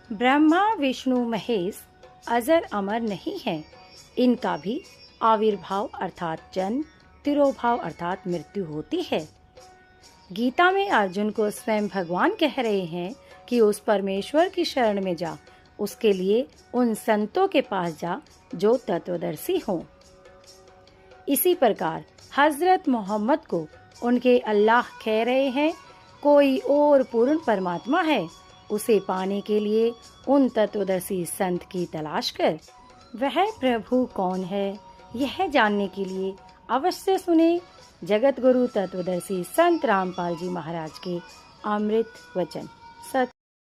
ब्रह्मा विष्णु महेश अजर अमर नहीं है, इनका भी आविर्भाव अर्थात जन्म, तिरोभाव अर्थात मृत्यु होती है। गीता में अर्जुन को स्वयं भगवान कह रहे हैं कि उस परमेश्वर की शरण में जा, उसके लिए उन संतों के पास जा जो तत्वदर्शी हों। इसी प्रकार हजरत मोहम्मद को उनके अल्लाह कह रहे हैं, कोई और पूर्ण परमात्मा है, उसे पाने के लिए उन तत्वदर्शी संत की तलाश कर। वह प्रभु कौन है, यह जानने के लिए अवश्य सुने जगत गुरु तत्वदर्शी संत रामपाल जी महाराज के अमृत वचन।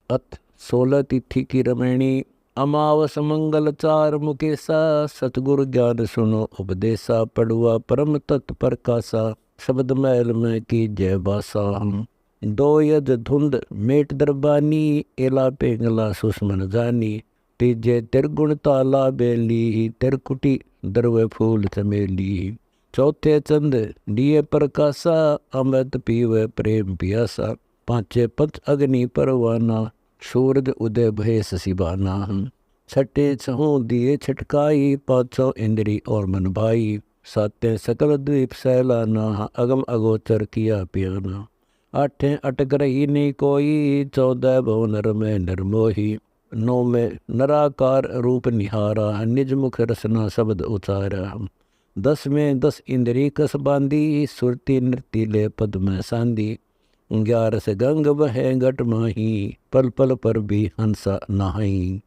अथ 16 तिथि की रमणी अमावस मंगल चार मुकेशा, सतगुरु ज्ञान सुनो उपदेशा, पढ़ुआ परम तत्व प्रकाशा, शब्द महल में की जय बासा। दो यद धुंध मेट दरबानी, एला पेंगला सुषमन जानी, तीजे तिरगुण ताला बेली, तिरकुटी दरवे फूल चमेली। चौथे चंद दिए प्रकाशा, अमृत पीवे प्रेम पियासा, पांचे पंच अग्नि परवाना, सूरज उदय भय सिबाना। छठे छहों दिए छटकाई, पांचों इंद्री और मन भाई, सातें सकल द्वीप सैलाना, अगम अगोचर किया पियाना। आठें अटक रही नहीं कोई, 14 भुवन में निर्मोही, 9 में नराकार रूप निहारा, निज मुख रसना शब्द उचारा। 10 में 10 इंद्री कस बांधी, सुरती नृत्य पद में सांदी। 11 से गंग बहे घट माही, पल पल पर भी हंसा नहाई।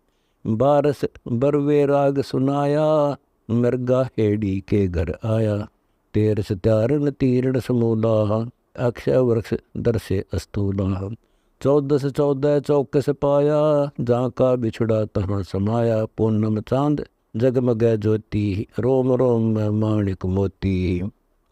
12 से बरवे राग सुनाया, मृगा हेड़ी के घर आया। 13 से त्यारन तीर्ण समूला, अक्षय वृक्ष दर्शे अस्तूला। 14 से 14 चौकस पाया, जहाँ का बिछड़ा तहाँ समाया। पूनम चांद जगमग ज्योति, रोम रोम में माणिक मोती।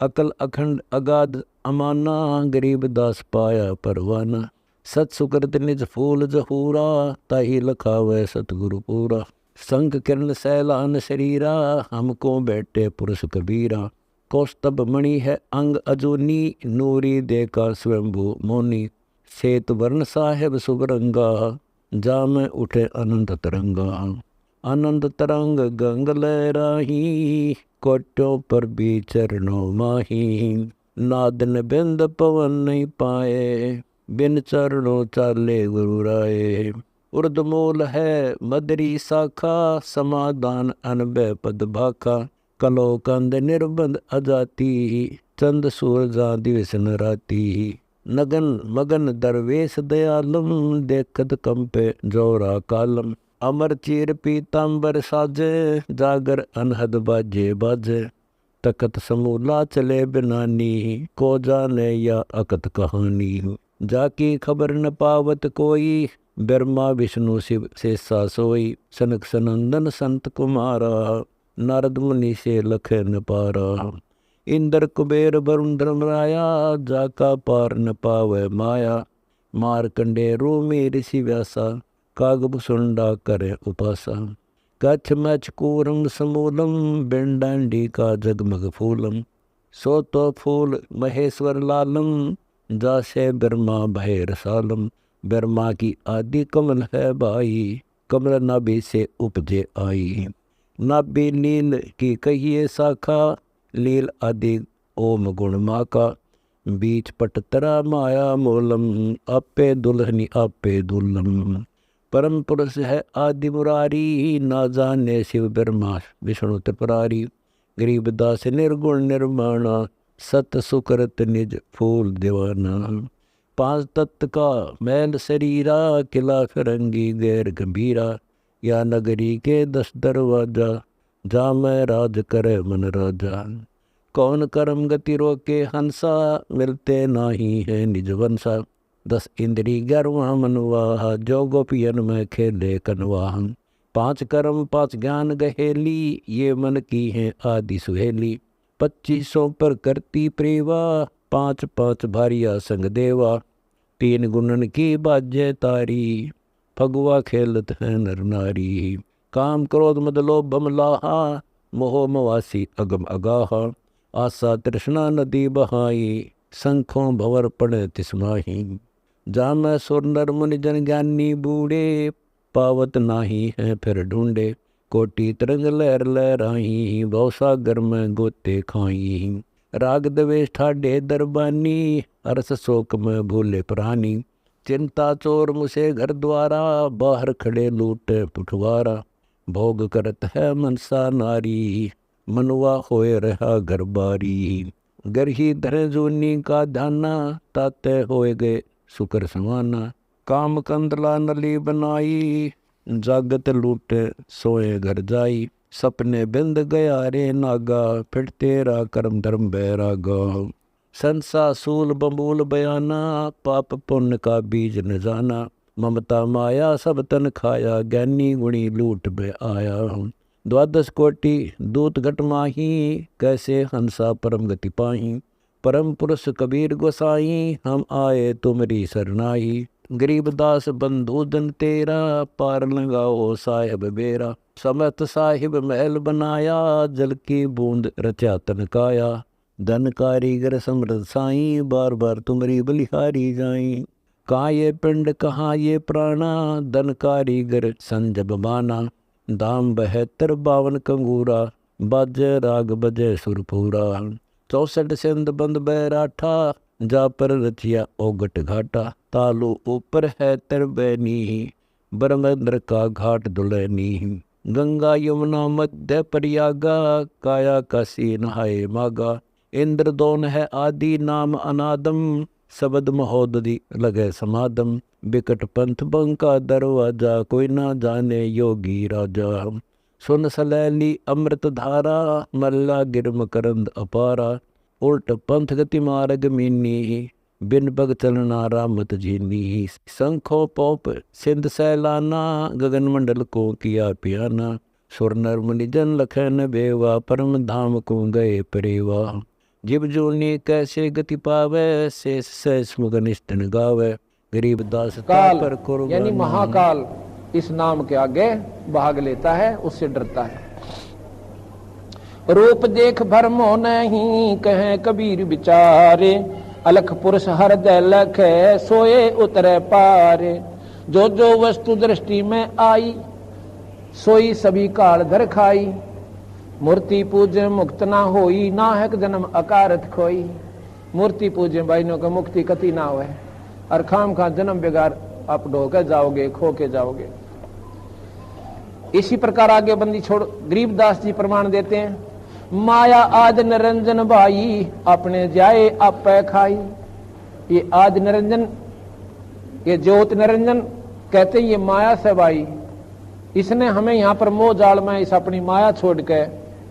अकल अखंड अगाध अमाना, गरीब दास पाया परवाना। सत सुकृत निज फूल जहूरा, ताही लखावे सतगुरु पूरा। संग किरण सैलान शरीरा, हमको बैठे पुरुष कबीरा। कौस्तभ मणि है अंग अजूनी, नूरी देखा स्वयंभू मोनी। श्वेत वर्ण साहेब सुबरंगा, जा में उठे अनंत तरंगा। आनंद तरंग गंग लहराही, कोटों पर भी चरणों माही। नादन बिंद पवन नहीं पाए, बिन चरणों चाले गुरु राय। उर्द मूल है मदरी शाखा, समाधान अनबे पद भाखा। कलो कंद निर्बंध अजाती, चंद सूरजा दिवस न राती। नगन मगन दरवेश दयालम, देखत कंपे जोरा कालम। अमर चीर पीतांबर साजे, जागर अनहद बाजे बाजे। तकत समूला चले बिनानी, को जाने या अकत कहानी। जाकी खबर न पावत कोई, ब्रह्मा विष्णु शिव से सोई। सनक सनंदन संत कुमारा, नारद मुनि से लखे न पारा। इंद्र कुबेर वरुण धर्मराया, जाका पार न पावे माया। मारकंडे में ऋषि व्यासा, कागभ सुंडा करे उपासा। कच्छ मच कूरम समूलम, बिंडांडी का जगमग फूलम। सो तो फूल महेश्वर लालम, जासे ब्रह्मा भय रसालम। ब्रह्मा की आदि कमल है भाई, कमल नाभि से उपजे आई। नाभि लील की कहिए शाखा, लील आदि ओम गुण माका। बीच पटतरा माया मोलम, आपे दुल्हनी आपे दुल्लम। परम पुरुष है आदि मुरारी, ना जाने शिव ब्रह्मा विष्णु त्रिपुरारी। गरीबदास निर्गुण निर्माणा, सत सुकृत निज फूल दीवाना। 5 तत्व का मैल शरीरा, किला फिरंगी गैर गंभीरा। या नगरी के 10 दरवाजा, जा मैं राज करे मन राजा। कौन करम गति रोके हंसा, मिलते नाही है निज वंसा। 10 इंद्री 11वां मनवाहा, जो गोपियन में खेले कनवाहन। 5 कर्म 5 ज्ञान गहेली, ये मन की है आदि सुहेली। 2500 पर करती प्रेवा, 5 5 भारिया संग देवा। 3 गुणन की बाजे तारी, फगुआ खेलत है नर नारी। काम क्रोध मद लोभ बमलाहा, मोह मवासी अगम अगाहा। आशा तृष्णा नदी बहाई, शंखों भंवर पड़े तिसमाही। जाम सुर नर मुनि जन ज्ञानी बूढ़े, पावत नाही है फिर ढूंढे। कोटि तरंग लहर लहराई, भव सागर में गोते खाई। राग द्वेष ठाडे दरबानी, अरस शोक में भूले प्राणी। चिंता चोर मुसे घर द्वारा, बाहर खड़े लूटे पुठवारा। भोग करत है मनसा नारी, मनुआ होए रहा घर बारी। घर ही धरे जूनी का ध्याना, ताते होए गए सुकर समाना। काम कंदला नली बनाई, जागत लूटे सोए घर जाई। सपने बिंद गया रे नागा, फिर तेरा कर्म धर्म बैरागा। संसा सूल बमूल बयाना, पाप पुण्य का बीज न जाना। ममता माया सब तन खाया, ज्ञानी गुणी लूट में आया। द्वादश कोटि दूत घट माही, कैसे हंसा परम गति पाही। परम पुरुष कबीर गोसाई, हम आए तुमरी सरनाई। गरीबदास बंधु जन तेरा, पार लगाओ साहिब बेरा। समर्थ साहिब महल बनाया, जल की बूंद रचा तन काया। धन कारीगर समृद्ध साई, बार बार तुमरी बलिहारी जाई। कहाँ ये पिंड कहाँ ये प्राणा, धन कारीगर संजब बाना। दाम 72 52 कंगूरा, बाजे राग बजे सुरपूरा। 64 सिंध बंद बैराठा, जा पर रचिया ओगट घाटा। तालु ऊपर है तिरबैनी, ब्रह्मेंद्र का घाट दुलैनी। गंगा यमुना मध्य प्रयागा, काया काशी नहाए मागा। इंद्र दोन है आदि नाम अनादम, शबद महोदधि लगे समादम। बिकट पंथ बंका दरवाजा, कोई ना जाने योगी राजा। सुन सलैली अमृत धारा, मल्ला गिरम करंद अपारा। उल्ट पंथ गति मार्ग मीनी, बिन बग चलना रामत जीनी। शंखो पोप सिंध सैलाना, गगन मंडल को किया पियाना। सुर नर मुनि जन लखन बेवा, परम धाम को गए परेवा। जिब जूनी कैसे गति पावे, शेष शेष मुगनिष्ठ न गावे। गरीबदास काल पर कुर्बान, यानी महाकाल इस नाम के आगे भाग लेता है, उससे डरता है। रूप देख भरमो नहीं, कहे कबीर बिचारे। अलख पुरुष हृदय लखे, सोए उतरे पारे। जो जो वस्तु दृष्टि में आई, सोई सभी काल धर खाई। मूर्ति पूजे मुक्त ना होई, नाहक जन्म अकारत खोई। मूर्ति पूजे भाइयों का मुक्ति कति ना हो, और खाम खा जन्म बेगार आप ढोकर जाओगे, खो के जाओगे। इसी प्रकार आगे बंदी छोड़ गरीबदास जी प्रमाण देते हैं। माया आद निरंजन भाई, अपने जाए आप खाई। ये आद निरंजन, ये ज्योत निरंजन कहते हैं, ये माया से भाई। इसने हमें यहाँ पर मोह जाल में इस अपनी माया छोड़ के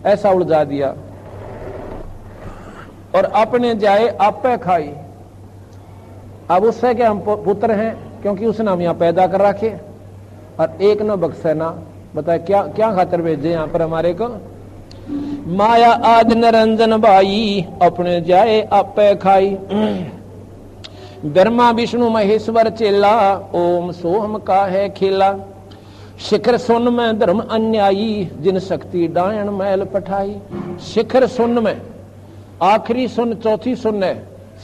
ऐसा उलझा दिया, और अपने जाए आप खाई। अब उससे के हम पुत्र हैं, क्योंकि उसने हम यहाँ पैदा कर रखे, और एक न बख्शे ना। बताए क्या क्या खातर भेजे यहाँ पर हमारे को। माया आद निरंजन भाई, अपने जाए आप खाई। ब्रह्मा विष्णु महेश्वर चेला, ओम सोहम का है खेला। शिखर सुन में धर्म अन्यायी, जिन शक्ति डायन मैल पठाई। शिखर सुन में, आखिरी सुन चौथी सुन है।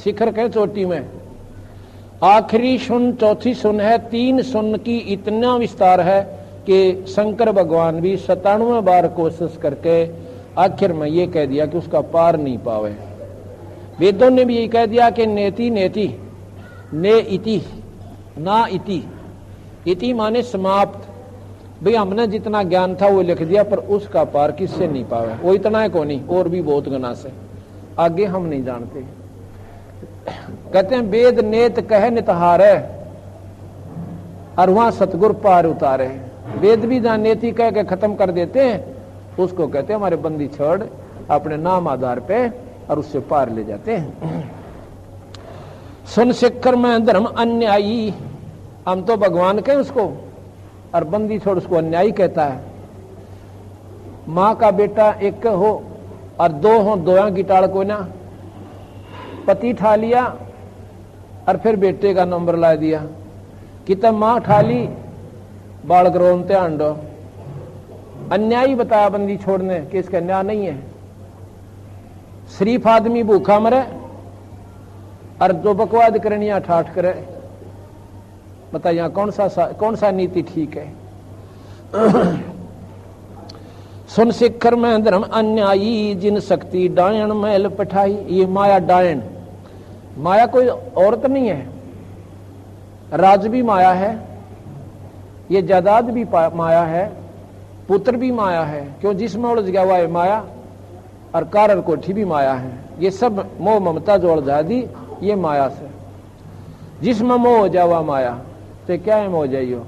शिखर के चोटी में आखिरी सुन चौथी सुन है। 3 सुन की इतना विस्तार है कि शंकर भगवान भी 97 बार कोशिश करके आखिर में ये कह दिया कि उसका पार नहीं पावे। वेदों ने भी ये कह दिया कि नेति नेति, ने इति ना इति। इति माने समाप्त। भाई हमने जितना ज्ञान था वो लिख दिया, पर उसका पार किससे नहीं पावे। वो इतना है को नहीं, और भी बहुत गुना से आगे हम नहीं जानते। कहते हैं वेद नेत कहे नितहारे, और वहां सतगुर पार उतारे। वेद भी जहां नेति कह के खत्म कर देते हैं, उसको कहते हैं हमारे बंदी छोड़ अपने नाम आधार पे, और उससे पार ले जाते हैं। सुन शिखर में धर्म अन्यायी, हम तो भगवान कहें उसको, और बंदी छोड़ उसको अन्यायी कहता है। माँ का बेटा एक हो और 2 हो, दोया की टाड़ को ना। पति ठा लिया और फिर बेटे का नंबर ला दिया कि तब माँ ठा ली, बालक रोनते अंडो। अन्यायी बताया बंदी छोड़ने कि इसका न्याय नहीं है। शरीफ आदमी भूखा मरे, और जो बकवाद करनिया ठाठ करे। बताइए कौन सा नीति ठीक है। सुन शिखर में धर्म अन्यायी, जिन शक्ति डायन मैल पठाई। ये माया डायन, माया कोई औरत नहीं है, राज भी माया है, ये जायदाद भी माया है, पुत्र भी माया है। क्यों? जिसमें उलझ गया हुआ है माया, और कार कोठी भी माया है। ये सब मोह ममता जो उलझा दी, ये माया से। जिसमें मोह हो जावा माया, तो क्या है मोह जाइयो।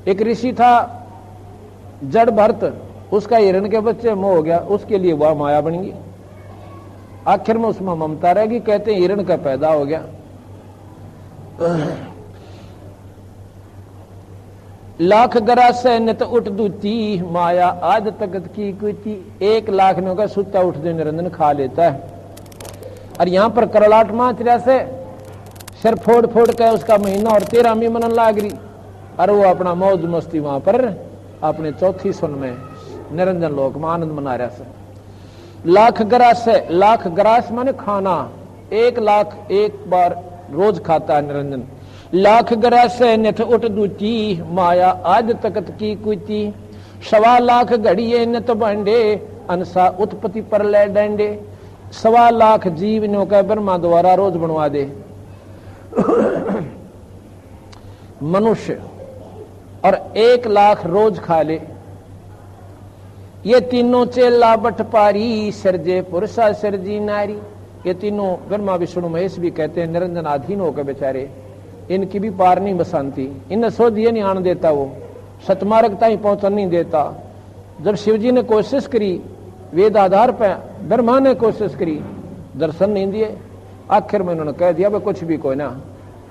एक ऋषि था जड़ भरत, उसका हिरण के बच्चे मोह हो गया, उसके लिए वह माया बन गई। आखिर में उसमें ममता रहेगी, कहते हैं हिरण का पैदा हो गया। लाख गरासे नित उठ दूती, माया आज तकत की कुती। 1 लाख ने का सुता उठ दे निरंजन खा लेता है। और यहां पर करलाट मात्रा से सिर फोड़ फोड़ के उसका महीना और 13 में मनन लाग रही, और वो अपना मौज मस्ती वहां पर अपने चौथी सुन में निरंजन लोक में आनंद मना रहा से। लाख ग्रास है, लाख ग्रास माने खाना, 1 लाख एक बार रोज खाता है निरंजन। लाख ग्रास है नित उठ दूती, माया आज तकत की कुती। 1.25 लाख घड़िए नित बांडे, अनसा उत्पत्ति पर ले डंडे। 1.25 लाख जीव नो का ब्रह्मा द्वारा रोज बनवा दे। मनुष्य और 1 लाख रोज खा ले। ये तीनों चेला बटपारी, सिरजे पुरुषा सिरजी नारी। ये तीनों ब्रह्मा विष्णु महेश भी कहते हैं निरंजन अधीन होकर बेचारे, इनकी भी पार नहीं बसानती। इन्हें सोच ये नहीं आने देता, वो सतमार्गता ही पहुंचने नहीं देता। जब शिवजी ने कोशिश करी, वेद आधार पर ब्रह्मा ने कोशिश करी, दर्शन नहीं दिए। आखिर में उन्होंने कह दिया भाई कुछ भी कोई ना,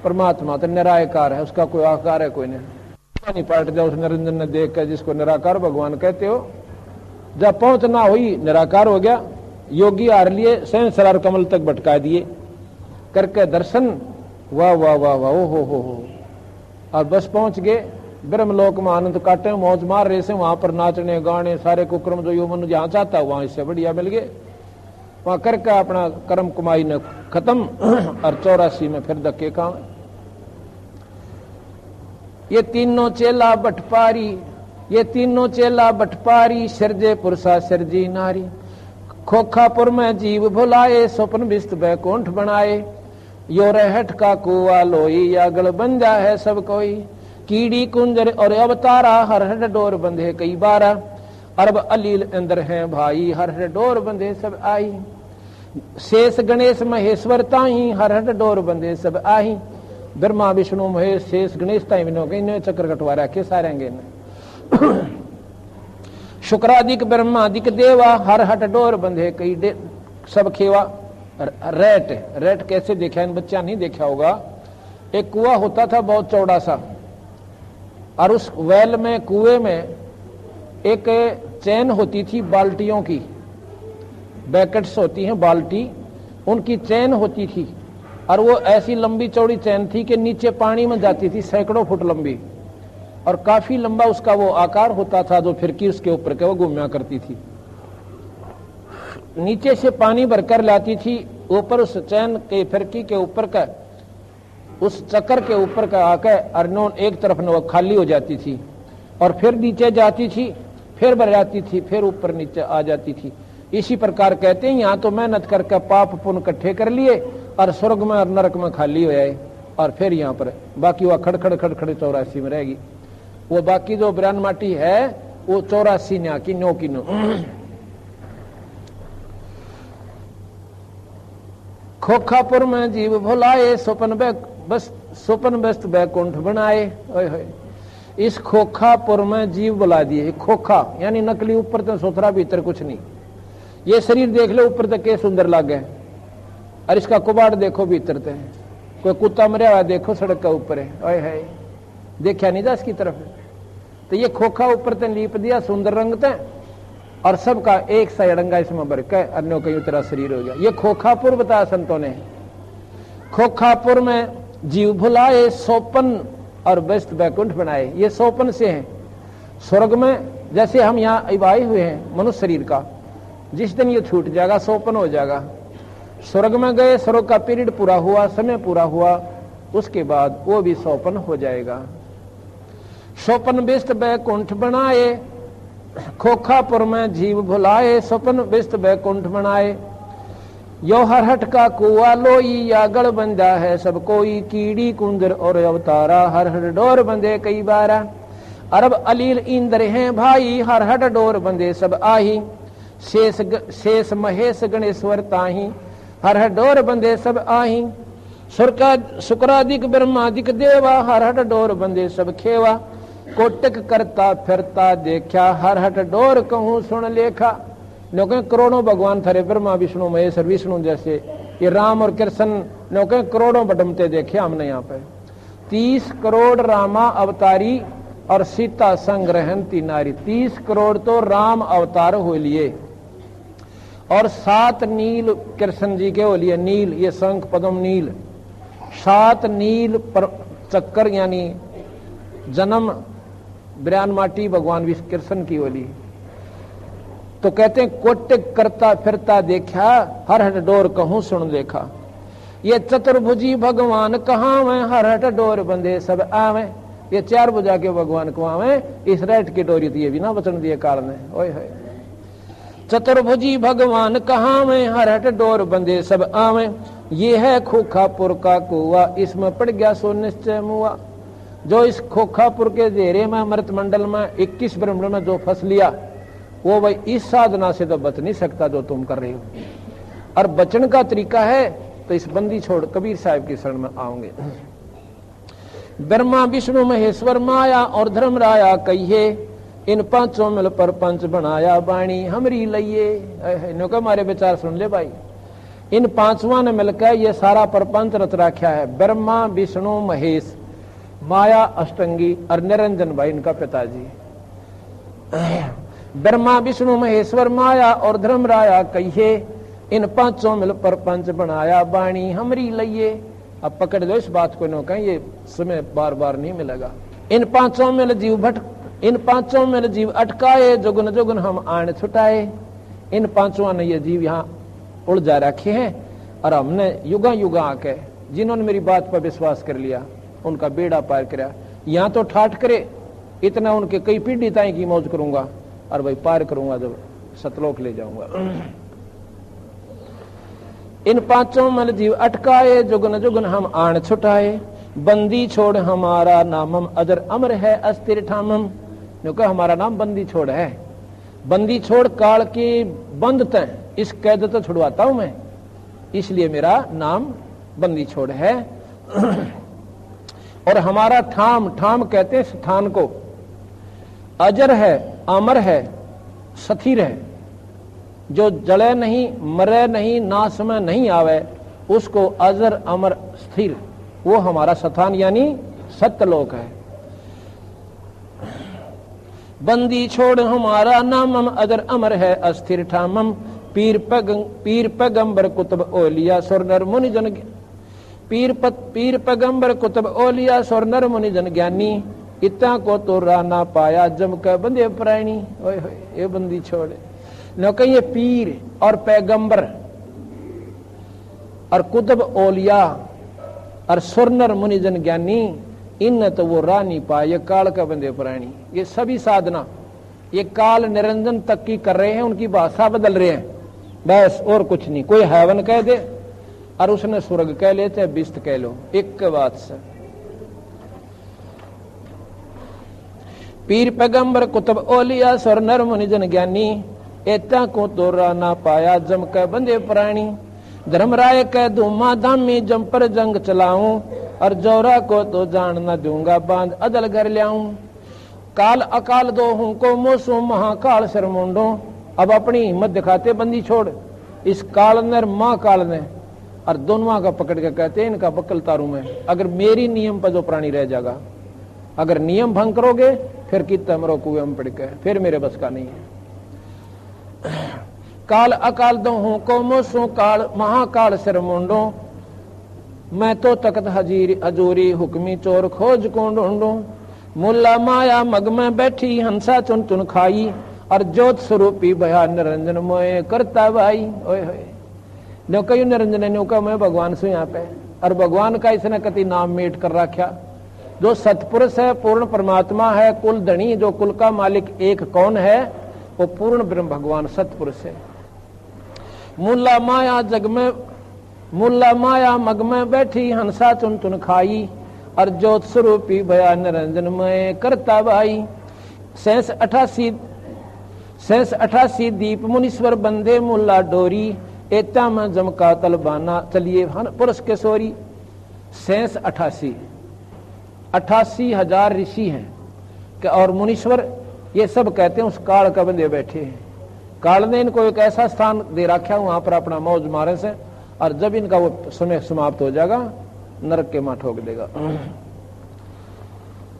परमात्मा तो निराकार है, उसका कोई आकार है कोई नहीं। पलट जाओ उस निरंजन ने देख कर, जिसको निराकार भगवान कहते हो। जब पहुंचना हुई, निराकार हो गया। योगी हार लिए, सहस्रार कमल तक भटका दिए करके दर्शन। वाह वाह वाह वाह, ओ हो। और बस पहुंच गए ब्रह्मलोक में, आनंद काटे मौज मार रहे से। वहां पर नाचने गाने सारे कुक्रम जो मन जहां चाहता वहां इससे बढ़िया मिल गए। वहां करके अपना कर्म कमाई ने खत्म, और 84 में फिर धक्के काम। ये तीनों चेला बटपारी, ये तीनों चेला बटपारी, सिरजे पुरुषा सिरजी नारी। खोखापुर में जीव भुलाए, स्वप्न बिस्त बैकुंठ बनाए। यो रहट का कुआ लोई, अगल बंजा है सब कोई। कीड़ी कुंजर और अवतारा, हर हर डोर बंधे कई बारा। अरब अलील अंदर हैं भाई, हर हर डोर बंधे सब आई। शेष गणेश महेश्वर ताई, हर हर डोर बंधे सब आई। ब्रह्मा विष्णु महेश शेष गणेश ताई इन्होंने चक्र कटवा रखे सारेंगे। शुक्रादिक ब्रह्मादिक देवा, हर हट डोर बंधे कई सब खेवा। रेट, रेट कैसे देखा इन बच्चा नहीं देखा होगा। एक कुआं होता था बहुत चौड़ा सा, और उस वेल में कुएं में एक चैन होती थी बाल्टियों की, बैकेट्स होती हैं बाल्टी, उनकी चैन होती थी। और वो ऐसी लंबी चौड़ी चैन थी कि नीचे पानी में जाती थी, सैकड़ों फुट लंबी, और काफी लंबा उसका वो आकार होता था, जो फिरकी उसके ऊपर के वो घूमया करती थी। नीचे से पानी भरकर लाती थी, ऊपर उस चैन के फिरकी के ऊपर का, उस चक्कर के ऊपर का आकर अर्नोन एक तरफ न वो खाली हो जाती थी, और फिर नीचे जाती थी, फिर भर जाती थी, फिर ऊपर नीचे आ जाती थी। इसी प्रकार कहते हैं यहाँ तो मेहनत करके पाप पुण्य इकट्ठे कर लिए, और स्वर्ग में और नरक में खाली हो जाए, और फिर यहाँ पर बाकी वह खड़खड़ 84 में रहेगी। वो बाकी जो ब्रान माटी है वो 84 न्या की नो की नो। खोखापुर में जीव भुलाए, स्वपन व्यस्त बैकुंठ बनाए। इस खोखापुर में जीव बुला दिए। खोखा यानी नकली, ऊपर तो सोथरा भीतर कुछ नहीं। ये शरीर देख लो ऊपर तक के सुंदर लागे, और इसका कुबाड़ देखो भीतर तक। कोई कुत्ता मरा हुआ देखो सड़क का ऊपर है, देखा नहीं था इसकी तरफ। तो ये खोखा ऊपर तक लीप दिया सुंदर रंग तक, और सबका एक सा अड़ंगा इसमें भर के अन्यों कई तरह शरीर हो गया। ये खोखापुर बताया संतों ने। खोखापुर में जीव भुलाए, सोपन और व्यस्त बैकुंठ बनाए। ये सोपन से हैं। स्वर्ग में जैसे हम यहाँ इबाई हुए हैं मनुष्य शरीर का, जिस दिन ये छूट जाएगा सोपन हो जाएगा। स्वर्ग में गए, स्वर्ग का पीरियड पूरा हुआ, समय पूरा हुआ, उसके बाद वो भी सोपन हो जाएगा। स्वपन बिस्त बैकुंठ बनाए, खोखापुर में जीव भुलाए, स्वपन बिस्त बैकुंठ बनाए। यो हरहट का कुआ लोई या गढ़ बंदा है सब कोई, कीड़ी कुंदर और अवतारा हरहट डोर बंदे कई बारा। अरब अलील इंद्र हैं भाई, हरहट डोर बंदे सब आही, शेष महेश गणेश्वर ताही, हरहट डोर बंदे सब आही। शुक्रादिक ब्रह्मादिक देवा, हरहट डोर बंदे सब खेवा। कोटक करता फिरता देखा, हरहट डोर कहूँ सुन लेखा। नौके करोड़ों भगवान थारे ब्रह्मा विष्णु महेश और विष्णु जैसे, ये राम और कृष्ण नौके करोड़ों बटमते देखे हमने यहाँ पे। 30 करोड़ रामा अवतारी और सीता संग रहती नारी। 30 करोड़ तो राम अवतार हो लिए और 7 नील कृष्ण जी के हो लिए। नील ये शंख पद्म नील, 7 नील पर चक्कर यानी जन्म ब्रयान माटी भगवान विष्णु कृष्ण की होली। तो कहते हैं कोटिक करता फिरता देखा, हर हट डोर कहूं सुन देखा। ये चतुर्भुजी भगवान कहाँ में, हर हट डोर बंदे सब आवे। ये 4 भुजा के भगवान को आवे, इस रेट की डोरी थी, ये भी ना वचन दिए काल ने। ओए है चतुर्भुजी भगवान कहाँ में, हर हट डोर बंदे सब आवे। ये है खोखापुर का कुआ, इसमें पड़ गया सो निश्चय मुआ। जो इस खोखापुर के घेरे में अमृत मंडल में 21 ब्रह्मांड में जो फंस लिया, वो भाई इस साधना से तो बच नहीं सकता जो तुम कर रहे हो। और बचन का तरीका है तो इस बंदी छोड़ कबीर साहब की शरण में आओगे। ब्रह्मा विष्णु महेश्वर माया और धर्म राया कहिए, इन 5 मिल पर पंच बनाया बाणी हमरी लइये। नो का हमारे विचार सुन ले भाई, इन 5वां ने मिलकर ये सारा परपंच रच रखा है। ब्रह्मा विष्णु महेश माया अष्टंगी और निरंजन भाई इनका पिताजी। ब्रह्मा विष्णु महेश्वर माया और धर्म राया कहिए, इन 5 मिल पर पंच बनाया बाणी हमरी लइये। अब पकड़ दो इस बात को, नो कहीं ये समय बार बार नहीं मिलेगा। इन 5 मिल जीव अटकाए, जुगन जुगन हम आन छुटाए। इन 5वां ने ये जीव यहाँ उलझा रखे हैं और हमने युगा युगा आके जिन्होंने मेरी बात पर विश्वास कर लिया उनका बेड़ा पार करा। यहाँ तो ठाठ करे इतना, उनके कई पीढ़ी ताई की मौज करूंगा और भाई पार करूंगा जब सतलोक ले जाऊंगा। इन 5 मिल जीव अटकाए, जुगन जुगन हम आन छुटाए। बंदी छोड़ हमारा नाम हम अजर अमर है अस्थिर ठामम। क्योंकि हमारा नाम बंदी छोड़ है। बंदी छोड़ काल की बंद तय, इस कैद तो छुड़वाता हूं मैं, इसलिए मेरा नाम बंदी छोड़ है। और हमारा ठाम, ठाम कहते हैं स्थान को, अजर है, अमर है, स्थिर है। जो जले नहीं, मरे नहीं, नाश में नहीं आवे, उसको अजर अमर स्थिर, वो हमारा स्थान यानी सत्यलोक है। बंदी छोड़ हमारा नामम अजर अमर है अस्थिर ठामम। पीर पैगंबर कुतुब ओलिया सुर नर मुनि जन, पीर पैगंबर कुतुब ओलिया सुर नर मुनि जन ज्ञानी। इतना को तो राना पाया जम के बंदे प्राणी। ओए होए ये बंदी छोड़े न कहिए पीर और पैगंबर और कुतुब ओलिया और सुरनर मुनिजन ज्ञानी, इन तो वो रानी पाए काल का बंदे प्राणी। ये सभी साधना ये काल निरंजन तक की कर रहे हैं, उनकी भाषा बदल रहे हैं बस, और कुछ नहीं। कोई हैवन कह दे और उसने स्वर्ग कह ले चाहे बिस्त कह लो, एक के बात से। पीर पैगंबर कुतुब ओलिया सुरनर मुनिजन ज्ञानी। एता को तो राना पाया जम के बंदे प्राणी। धर्मराय कह धूमा धामी जम पर जंग चलाऊं, और जौरा को तो जान न दूंगा बांध अदल घर लाऊं। काल अकाल दो हूं को मोसू महाकाल सिर मुंडो। अब अपनी हिम्मत दिखाते बंदी छोड़ इस काल ने माँ काल ने, और दोनों का पकड़ के कहते इनका बक्कल तारू में। अगर मेरी नियम पर जो प्राणी रह जाएगा, अगर नियम भंग करोगे फिर कितना मरो कुएं में पड़ के, फिर मेरे बस का नहीं है। काल अकाल दो हूं को मोसू काल महाकाल सिर मुंडो। मैं तो तकत हजूरी हुक्मी चोर खोज को ढूंढूं। मुल्ला माया मग में बैठी हंसा चुन चुन खाई, और ज्योत स्वरूपी भया निरंजन मोए करता भाई। ओए होए नो कई निरंजन नो का मैं भगवान से यहाँ पे, और भगवान का इसने कति नाम मेट कर रखा। जो सतपुरुष है, पूर्ण परमात्मा है, कुल धनी, जो कुल का मालिक एक कौन है, वो पूर्ण ब्रह्म भगवान सतपुरुष है। मुल्ला माया जग में, मुल्ला माया मग में बैठी, हंसा चुन चुन खाई, और ज्योत स्वरूपी भया निरंजन में करता भाई। 88 दीप मुनीश्वर बंदे, मुल्ला डोरी, एता में जमका तलबाना, चलिए पुरुष के सोरी। 88,000 ऋषि हैं और मुनीश्वर, ये सब कहते हैं उस काल का बंदे बैठे हैं। काल ने इनको एक ऐसा स्थान दे रखा है, वहां पर अपना मौज मारे से, और जब इनका वो समय समाप्त हो जाएगा, नरक के मां ठोक देगा।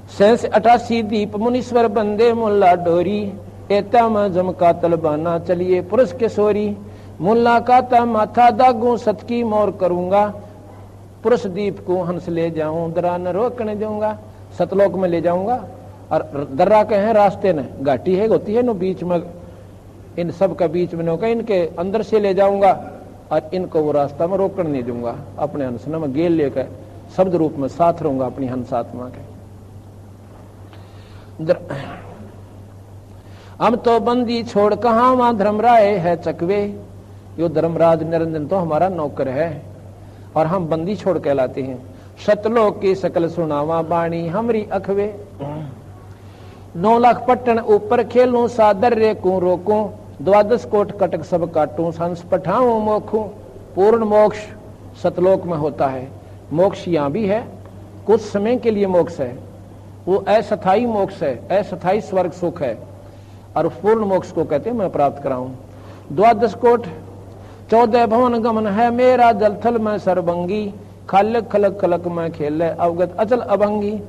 88 दीप मुनीश्वर बंदे, मुल्ला डोरी, एता में जमका तलबाना, चलिए पुरुष के सोरी। मुल्ला कहता माथा दागू, सत की मोर करूंगा, पुरुष दीप को हंस ले जाऊं, दरा न रोकने दूंगा, सतलोक में ले जाऊंगा। और दर्रा के हैं रास्ते ने, घाटी है होती है नो बीच में, इन सब का बीच में नौका, इनके अंदर से ले जाऊंगा और इनको वो रास्ता में रोकने नहीं दूंगा। अपने हंसने में गेल लेकर शब्द रूप में साथ रहूंगा अपनी हंसात्मा के। हम तो बंदी छोड़ कहाँ, वहां धर्मराय है चकवे। यो धर्मराज निरंजन तो हमारा नौकर है और हम बंदी छोड़ कहलाते हैं। सतलोक की सकल सुनावा बाणी हमरी अखवे। 9 लाख पट्टन ऊपर खेलूं, सादर रेकूं रोकूं, 12 कोट कटक सब काटूं, हंस पठाऊं मोखूं। पूर्ण मोक्ष सतलोक में होता है। मोक्ष यहाँ भी है, कुछ समय के लिए मोक्ष है, वो अस्थायी मोक्ष है, अस्थायी स्वर्ग सुख है, और पूर्ण मोक्ष को कहते हैं मैं प्राप्त कराऊं। 12 कोट 14 भवन गमन है मेरा, जलथल में सरबंगी, खालक खलक खलक में खेले अवगत अचल अभंगी।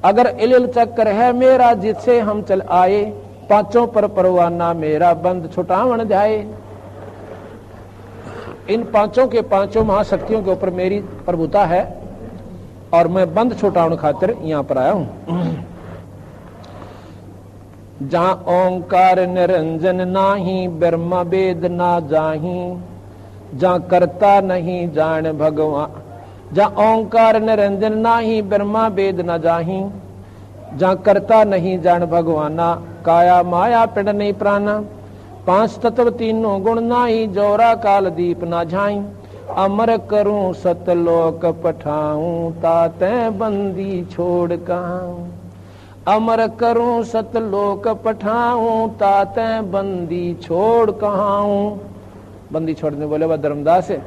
अगर इलिल चक्कर है मेरा, जिससे हम चल आए, पांचों पर परवाना मेरा, बंद छुटावन जाए। इन पांचों के पांचों महाशक्तियों के ऊपर मेरी प्रभुता है और मैं बंद छुटावन खातिर यहाँ पर आया हूं। जहां ओंकार निरंजन नाही, ब्रह्म वेद ना जाही, जहां करता नहीं जान भगवान। जहां ओंकार निरंजन नाही, ब्रह्मा वेद न जाही, जहां करता नहीं जान भगवाना, काया माया पिंड नहीं प्राणा। 5 तत्व 3 गुण नाही, जोरा काल दीप ना झाई। अमर करूं सतलोक पठाऊं, ताते बंदी छोड़ कहां। अमर करूं सतलोक पठाऊं, ताते बंदी छोड़ कहां। बंदी छोड़ने बोले वह धर्मदास है।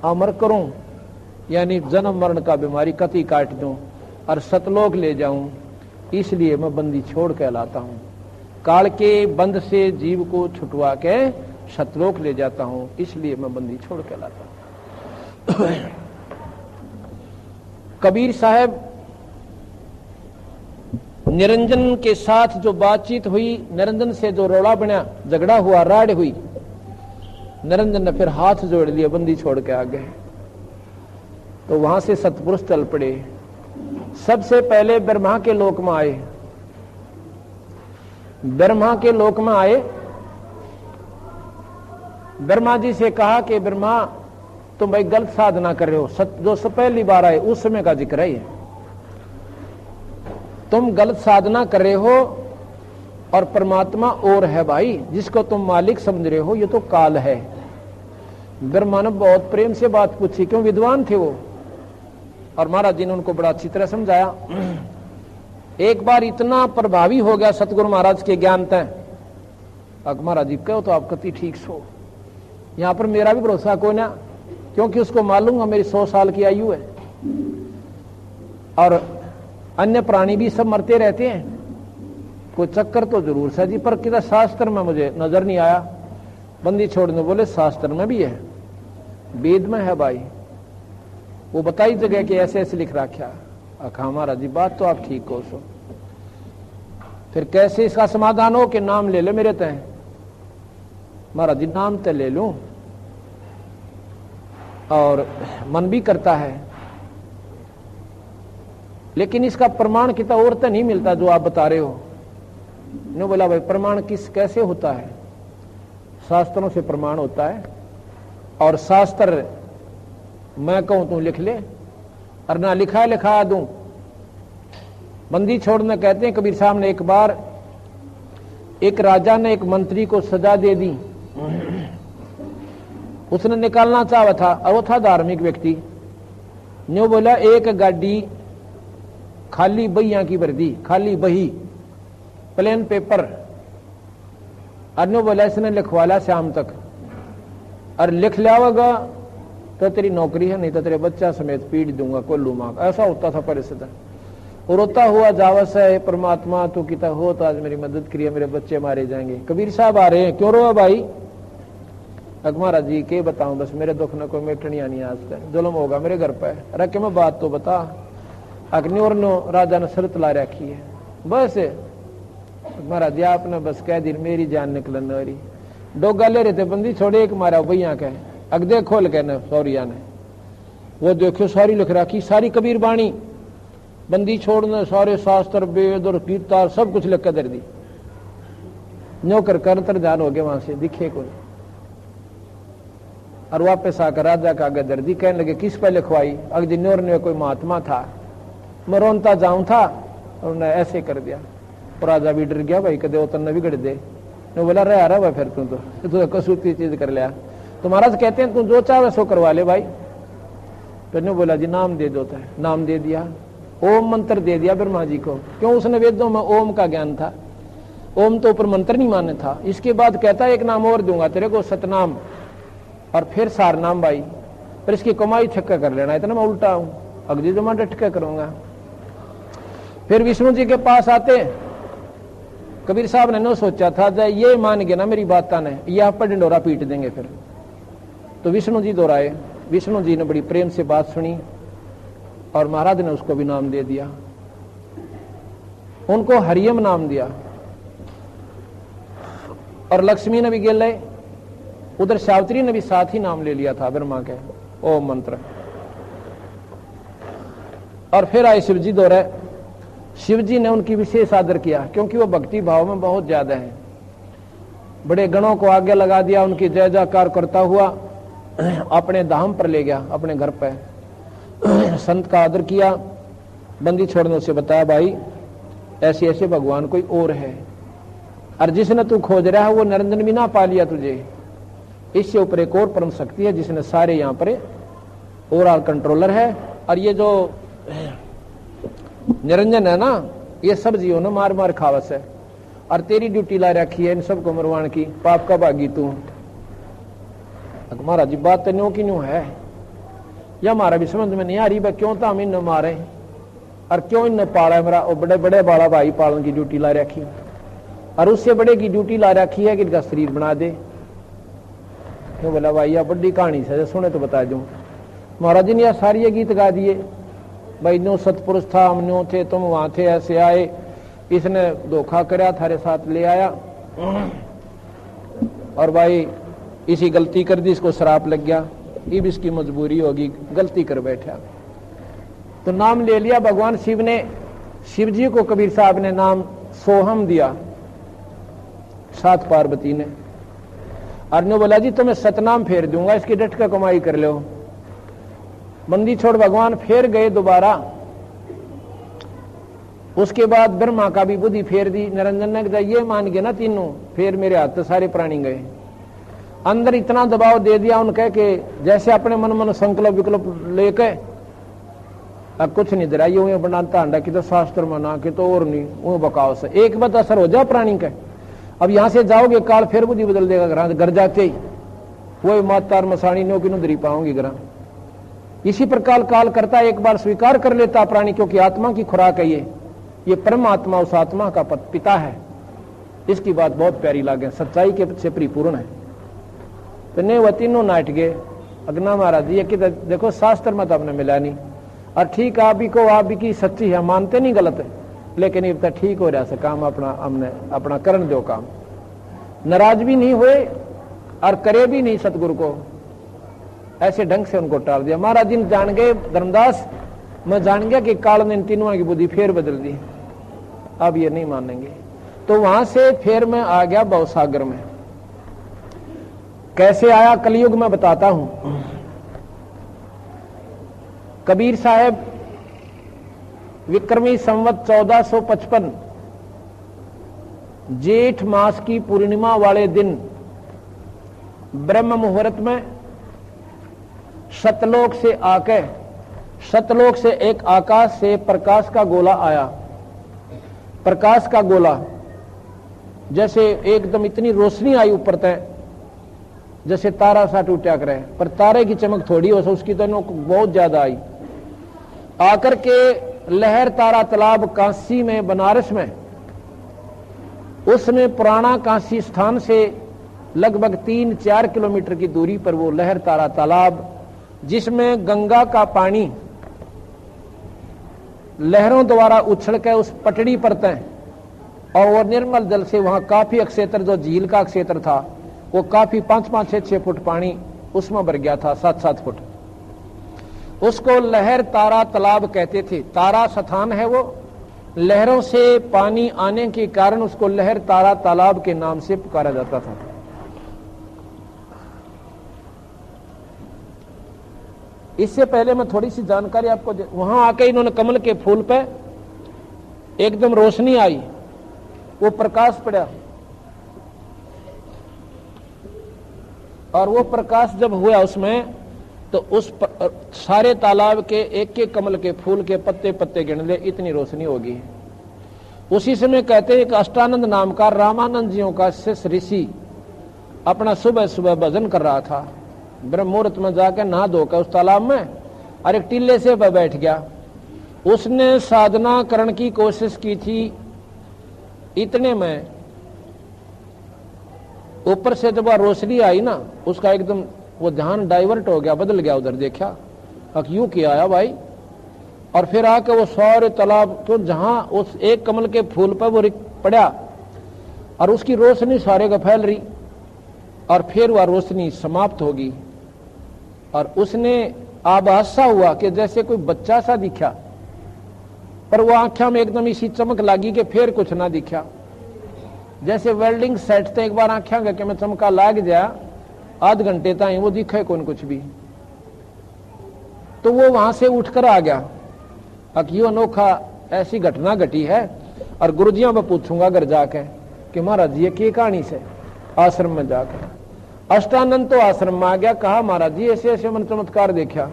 अमर करूं यानी जन्म मरण का बीमारी कति काट दूं और सतलोक ले जाऊं, इसलिए मैं बंदी छोड़ कहलाता हूं। काल के बंद से जीव को छुटवा के सतलोक ले जाता हूं, इसलिए मैं बंदी छोड़ कहलाता हूं। कबीर साहब निरंजन के साथ जो बातचीत हुई, निरंजन से जो रोड़ा बना, झगड़ा हुआ, राड़ हुई, निरंजन ने फिर हाथ जोड़ लिए बंदी छोड़ के आगे। तो वहां से सतपुरुष चल पड़े। सबसे पहले ब्रह्मा के लोक में आए। ब्रह्मा के लोक में आए, ब्रह्मा जी से कहा कि ब्रह्मा तुम भाई गलत साधना कर रहे हो। जो सब पहली बार आए उस समय का जिक्र है ये। तुम गलत साधना कर रहे हो और परमात्मा और है भाई, जिसको तुम मालिक समझ रहे हो, ये तो काल है। ब्रह्मा ने बहुत प्रेम से बात पूछी, क्यों विद्वान थे वो, और महाराज जी ने उनको बड़ा अच्छी तरह समझाया। एक बार इतना प्रभावी हो गया सतगुरु महाराज के ज्ञान तय, महाराज जी कहो तो आप कति ठीक सो, यहां पर मेरा भी भरोसा कोई ना, क्योंकि उसको मालूम है मेरी 100 साल की आयु है और अन्य प्राणी भी सब मरते रहते हैं, कोई चक्कर तो जरूर सा जी, पर किधर शास्त्र में मुझे नजर नहीं आया। बंदी छोड़ने बोले शास्त्र में भी है, वेद में है भाई, वो बताई जगह कि ऐसे ऐसे लिख रखा। अखा महाराज जी बात तो आप ठीक हो सो, फिर कैसे इसका समाधान हो कि नाम ले लो मेरे तय। महाराज जी नाम तो ले लूं और मन भी करता है, लेकिन इसका प्रमाण कितना और तो नहीं मिलता जो आप बता रहे हो। ने बोला भाई प्रमाण किस कैसे होता है, शास्त्रों से प्रमाण होता है, और शास्त्र मैं कहूं तू लिख ले और ना लिखा लिखा दूं बंदी छोड़ने कहते हैं कबीर साहब ने एक बार एक राजा ने एक मंत्री को सजा दे दी, उसने निकालना चाहा था और वो था धार्मिक व्यक्ति। न्यू बोला एक गाड़ी खाली बहिया की भर दी, खाली बही प्लेन पेपर, और न्यू बोला इसने लिखवा लिया शाम तक, और लिख लिया होगा तो तेरी नौकरी है, नहीं तो तेरे बच्चा समेत पीट दूंगा कोल्लू माँ। ऐसा होता था परिस्थिति। और रोता हुआ जावस है, परमात्मा तू किता हो तो आज मेरी मदद करिए, मेरे बच्चे मारे जाएंगे। कबीर साहब आ रहे हैं, क्यों रोआ भाई? महाराज जी के बताऊं, बस मेरे दुख न कोई मेटनिया नहीं, आज तक जुल्म होगा मेरे घर पे। अरे क्यों मैं बात तो बता। अग्नि और नो राजा ने शर्त ला रखी है, बस महाराज जी आपने बस कह दी मेरी जान निकलन वाली। डोगा ले रहे थे, बंदी छोड़े एक मारा भैया के अगदे खोल के न सौरिया ने, वो देखो सारी लिख रखी, सारी कबीर बाणी बंदी छोड़ने, सारे शास्त्र वेद और गीता सब कुछ लिख कर दे दी। नौकर करतर जान हो गए वहां से, दिखे को और वापस आकर राजा का आगे दर्दी कहने लगे किस पे लिखवाई? अगदी न्योर ने कोई महात्मा था, मैं रोनता जाऊं था और उन्हें ऐसे कर दिया। और राजा भी डर गया, भाई कदे उतर न बिगड़ दे। ने बोला रहा रहा भाई, फिर तू कसूती चीज कर लिया। तो महाराज कहते हैं तू जो चाहे सो करवा ले भाई। फिर ने बोला जी नाम दे दो, नाम दे दिया, ओम मंत्र दे दिया ब्रह्मा जी को। क्यों? उसने वेदों में ओम का ज्ञान था, ओम तो ऊपर मंत्र नहीं माने था। इसके बाद कहता है एक नाम और दूंगा तेरे को, सतनाम, और फिर सार नाम भाई, फिर इसकी कमाई छक्का कर लेना, इतना मैं उल्टा हूं, अगली जमा डटका करूंगा। फिर विष्णु जी के पास आते, कबीर साहब ने न सोचा था जय ये मान गए ना मेरी बात ने, ये आप पर डिंडोरा पीट देंगे। फिर तो विष्णु जी दोहराए, विष्णु जी ने बड़ी प्रेम से बात सुनी और महाराज ने उसको भी नाम दे दिया, उनको हरियम नाम दिया। और लक्ष्मी ने भी गेल, उधर सावित्री ने भी साथ ही नाम ले लिया था ब्रह्मा के ओम मंत्र। और फिर आए शिव जी दोहरे, शिव जी ने उनकी विशेष आदर किया क्योंकि वो भक्ति भाव में बहुत ज्यादा है। बड़े गणों को आगे लगा दिया, उनकी जय जयकार करता हुआ अपने धाम पर ले गया, अपने घर पे संत का आदर किया। बंदी छोड़ने से बताया भाई ऐसे ऐसे भगवान कोई और है, और जिसने तू खोज रहा है वो निरंजन भी ना पा लिया तुझे। इससे ऊपर एक और परम शक्ति है जिसने सारे यहाँ पर ओवरऑल कंट्रोलर है। और ये जो निरंजन है ना, ये सब जीवों ने मार मार खावस है, और तेरी ड्यूटी ला रखी है इन सबको मरवान की, पाप का भागी तू। महाराज जी बात तो न्यू की न्यू है, या हमारा भी समझ में नहीं आ रही, क्यों तो हम इन मारे और क्यों इन पाला मेरा, और बड़े बड़े बाला भाई पालन की ड्यूटी ला रखी, और उससे बड़े की ड्यूटी ला रखी है कि इनका शरीर बना दे। क्यों? बोला भाई यह बड़ी कहानी से सुने तो बता दूं। महाराज जी ने यह सारी ये गीत गा दिए, भाई नो सतपुरुष था, हम न्यो थे, तुम वहां थे, ऐसे आए, इसने धोखा कराया, थारे साथ ले आया, और भाई इसी गलती कर दी, इसको श्राप लग गया, अब इसकी मजबूरी होगी, गलती कर बैठा। तो नाम ले लिया भगवान शिव ने। शिव जी को कबीर साहब ने नाम सोहम दिया, साथ पार्वती ने। और ने बोला जी तुम्हें सतनाम फेर दूंगा, इसकी डट का कमाई कर लो। बंदी छोड़ भगवान फेर गए दोबारा। उसके बाद ब्रह्मा का भी बुद्धि फेर दी, निरंजन ने कहा ये मान गए ना तीनों, फिर मेरे हाथ से सारे प्राणी गए। अंदर इतना दबाव दे दिया उनके कि जैसे अपने मन मन संकल्प विकल्प लेके अब कुछ नहीं दरा, ये बनाता अंडा की तो शास्त्र मना के तो और नहीं, वो बकाव से एक बात असर हो जा प्राणी का। अब यहां से जाओगे काल फिर बुद्धि बदल देगा, घर जाते ही वो मातार मसाणी नो की नुदरी पाऊंगी ग्रह। इसी प्रकार काल करता एक बार स्वीकार कर लेता प्राणी, क्योंकि आत्मा की खुराक है ये परमात्मा उस आत्मा का पिता है। इसकी बात बहुत प्यारी लागे, सच्चाई के से परिपूर्ण है। तो ने वह तीनों नाट गए अग्ना महाराज ये कि देखो शास्त्र में तो आपने मिला नहीं, और ठीक आप भी को आप भी की सच्ची है, मानते नहीं गलत है, लेकिन ये तो ठीक हो रहा से काम अपना, हमने अपना करण दो काम, नाराज भी नहीं हुए और करे भी नहीं सतगुरु को, ऐसे ढंग से उनको टाल दिया। महाराज जी जान गए, धर्मदास मैं जान गया कि काल ने इन तीनों की बुद्धि फिर बदल दी, अब ये नहीं मानेंगे। तो वहां से फिर मैं आ गया भवसागर में। कैसे आया कलयुग में बताता हूं। कबीर साहब विक्रमी संवत 1455 जेठ मास की पूर्णिमा वाले दिन ब्रह्म मुहूर्त में सतलोक से आके सतलोक से एक आकाश से प्रकाश का गोला आया। प्रकाश का गोला जैसे एकदम इतनी रोशनी आई ऊपर तय जैसे तारा सा टूटा करे, पर तारे की चमक थोड़ी हो उसकी तो नोक बहुत ज्यादा आई। आकर के लहर तारा तालाब काशी में, बनारस में, उसमें पुराना काशी स्थान से लगभग 3-4 किलोमीटर की दूरी पर वो लहर तारा तालाब, जिसमें गंगा का पानी लहरों द्वारा उछल के उस पटड़ी पर तय और वो निर्मल जल से वहां काफी अक्षेत्र, जो झील का अक्षेत्र था वो काफी 5-5, 6-6 फुट पानी उसमें भर गया था, 7-7 फुट। उसको लहर तारा तालाब कहते थे। तारा स्थान है वो, लहरों से पानी आने के कारण उसको लहर तारा तालाब के नाम से पुकारा जाता था। इससे पहले मैं थोड़ी सी जानकारी आपको वहां आके इन्होंने कमल के फूल पे एकदम रोशनी आई, वो प्रकाश पड़ा और वो प्रकाश जब हुआ उसमें तो उस सारे तालाब के एक कमल के फूल के पत्ते पत्ते गिन ले, इतनी रोशनी होगी। उसी समय कहते हैं कि अष्टानंद नाम का रामानंद जियों का शिष्य ऋषि अपना सुबह सुबह भजन कर रहा था। ब्रह्म मुहूर्त में जाकर नहा धोकर उस तालाब में और एक टीले से वह बैठ गया। उसने साधना करने की कोशिश की थी, इतने में ऊपर से जब वह रोशनी आई ना, उसका एकदम वो ध्यान डाइवर्ट हो गया, बदल गया। उधर देखा यूं किया आया भाई, और फिर आके वो सारे तालाब तो जहां उस एक कमल के फूल पर वो पड़ा और उसकी रोशनी सारे का फैल रही और फिर वह रोशनी समाप्त होगी और उसने आभासा हुआ कि जैसे कोई बच्चा सा दिखा, पर वो आंखों में एकदम इसी चमक लगी कि फिर कुछ ना दिखा। जैसे वेल्डिंग सेट थे, एक बार आंखें कि मैं चमका लाग जाया आध घंटे तक वो दिखे कौन कुछ भी, तो वो वहां से उठकर आ गया। अब यो अनोखा ऐसी घटना घटी है और गुरुजियों में पूछूंगा घर जाके कि महाराज ये की कहानी से। आश्रम में जाकर अष्टानंद तो आश्रम में आ गया, कहा महाराज जी ऐसे ऐसे मन चमत्कार देखा।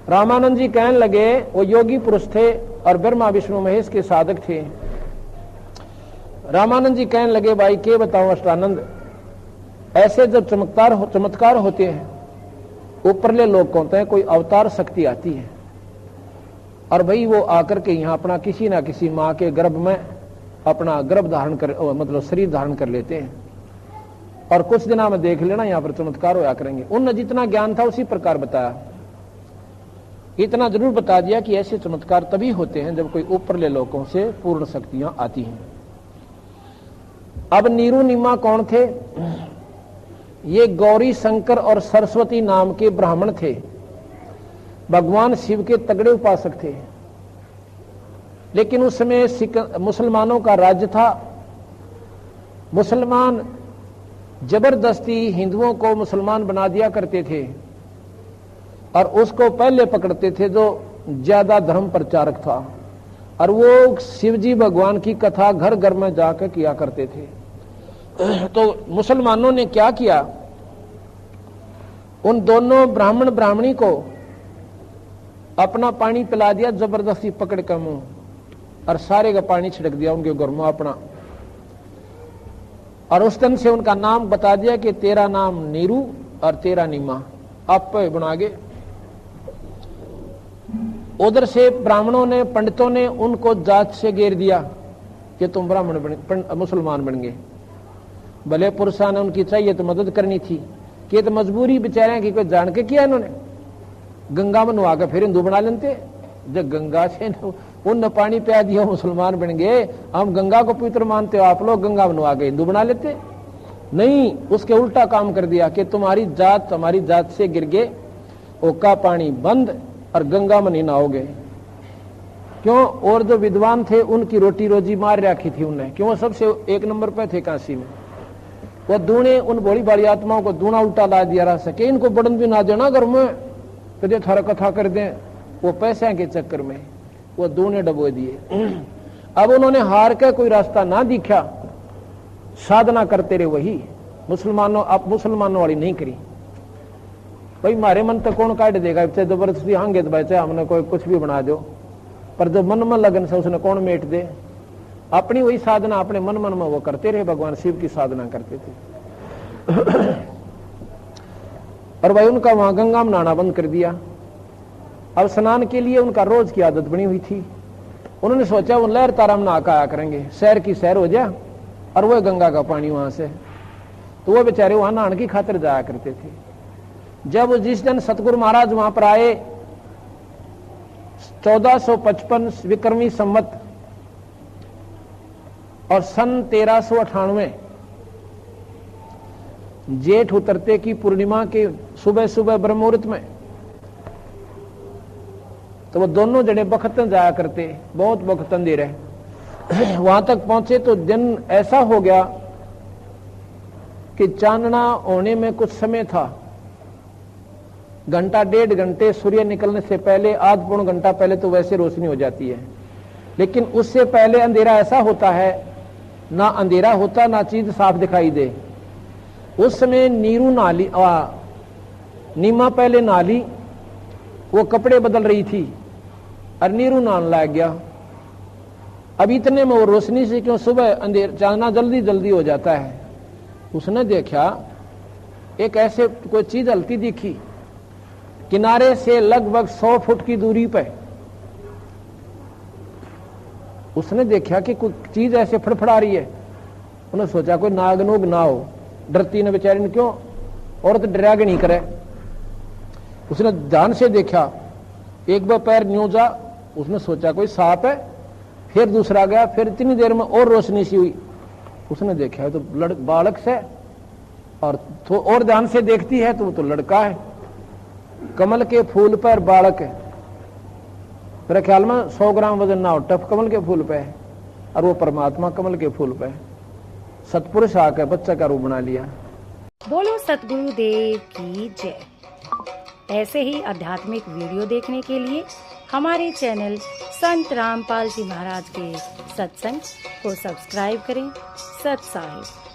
रामानंद जी कहने लगे वो योगी पुरुष थे और ब्रह्मा विष्णु महेश के साधक थे। रामानंद जी कहने लगे भाई के बताऊं अष्टानंद, ऐसे जब चमत्कार होते हैं ऊपरले लोग कहते हैं कोई अवतार शक्ति आती है और भाई वो आकर के यहाँ अपना किसी ना किसी माँ के गर्भ में अपना गर्भ धारण कर, मतलब शरीर धारण कर लेते हैं और कुछ दिना में देख लेना यहाँ पर चमत्कार होया करेंगे। उनने जितना ज्ञान था उसी प्रकार बताया। इतना जरूर बता दिया कि ऐसे चमत्कार तभी होते हैं जब कोई ऊपरले लोगों से पूर्ण शक्तियां आती हैं। अब नीरू निमा कौन थे? ये गौरी शंकर और सरस्वती नाम के ब्राह्मण थे, भगवान शिव के तगड़े उपासक थे। लेकिन उस समय मुसलमानों का राज्य था। मुसलमान जबरदस्ती हिंदुओं को मुसलमान बना दिया करते थे और उसको पहले पकड़ते थे जो ज्यादा धर्म प्रचारक था, और वो शिवजी भगवान की कथा घर घर में जाकर किया करते थे। तो मुसलमानों ने क्या किया, उन दोनों ब्राह्मण ब्राह्मणी को अपना पानी पिला दिया, जबरदस्ती पकड़ कर मुंह, और सारे का पानी छिड़क दिया उनके घर में अपना, और उस दिन से उनका नाम बता दिया कि तेरा नाम नीरू और तेरा नीमा, आप पे बनागे। उधर से ब्राह्मणों ने, पंडितों ने उनको जात से घेर दिया कि तुम ब्राह्मण बन, मुसलमान बन गए। भले पुरुषों ने उनकी चाहिए तो मदद करनी थी कि तो मजबूरी बेचारे की कोई जान के किया इन्होंने। गंगा में नुआ के फिर हिंदू बना लेते, जब गंगा से उन पानी पिया दिया मुसलमान बन गए। हम गंगा को पवित्र मानते हो, आप लोग गंगा में नुआ के हिंदू बना लेते। नहीं, उसके उल्टा काम कर दिया कि तुम्हारी जात हमारी जात से गिर गए, ओका पानी बंद और गंगा में नहीं नहाओगे। क्यों? और जो विद्वान थे उनकी रोटी रोजी मार रखी थी उन्हें, क्यों? सबसे एक नंबर पे थे काशी में। वो दूने उन भोली भाली आत्माओं को दूना उल्टा ला दिया रह सके, इनको बड़न भी ना देना घर में, कदे थारा कथा कर दें वो पैसे के चक्कर में। वो दोनों डबो दिए। अब उन्होंने हार के कोई रास्ता ना दिखा, साधना करते रहे वही मुसलमानों, अब मुसलमानों वाली नहीं करी। भाई मारे मन तो कौन काट देगा, चाहे जबरदस्ती हांगे तो भाई चाहे हमने कोई कुछ भी बना दो, पर जो मन में लगन से उसने कौन मेट दे। अपनी वही साधना अपने मन मन में वो करते रहे, भगवान शिव की साधना करते थे। और भाई उनका वहां गंगा में नहाना बंद कर दिया। अब स्नान के लिए उनका रोज की आदत बनी हुई थी। उन्होंने सोचा वो लहर तारा में नहा के आया करेंगे, शहर की सैर हो जाए और वह गंगा का पानी वहां से, तो वो बेचारे वहां नहाने की खातिर जाया करते थे। जब जिस दिन सतगुरु महाराज वहां पर आए 1455 विक्रमी संवत और सन 1398 जेठ उतरते की पूर्णिमा के सुबह सुबह ब्रह्म मुहूर्त में, तो वो दोनों जने बखतन जाया करते, बहुत बखतन दे रहे। वहां तक पहुंचे तो दिन ऐसा हो गया कि चांदना होने में कुछ समय था, घंटा 1.5 घंटे सूर्य निकलने से पहले, आध पौन घंटा पहले तो वैसे रोशनी हो जाती है, लेकिन उससे पहले अंधेरा ऐसा होता है, ना अंधेरा होता ना चीज साफ दिखाई दे। उस समय नीरू नाली नीमा पहले नाली, वो कपड़े बदल रही थी और नीरू नान लग गया। अब इतने में वो रोशनी से, क्यों सुबह अंधेर चांदना जल्दी जल्दी हो जाता है, उसने देखा एक ऐसे कोई चीज हलती दिखी किनारे से लगभग 100 फुट की दूरी पे। उसने देखा कि कोई चीज ऐसे फड़फड़ा रही है। उन्होंने सोचा कोई नागनोग ना हो, डरती ने बेचारी ने, क्यों औरत डराग नहीं करे। उसने ध्यान से देखा, एक बार पैर न्यूजा, उसने सोचा कोई सांप है, फिर दूसरा गया, फिर इतनी देर में और रोशनी सी हुई। उसने देखा तो बालक से, और तो और ध्यान से देखती है तो वो तो लड़का है, कमल के फूल पर बालक है। मेरे ख्याल में 100 ग्राम वजन ना हो, टफ कमल के फूल पे है, और वो परमात्मा कमल के फूल पे है। सतपुरुष आकर बच्चा का रूप बना लिया। बोलो सतगुरु देव की जय। ऐसे ही आध्यात्मिक वीडियो देखने के लिए हमारे चैनल संत रामपाल जी महाराज के सत्संग को सब्सक्राइब करें। सत साहिब।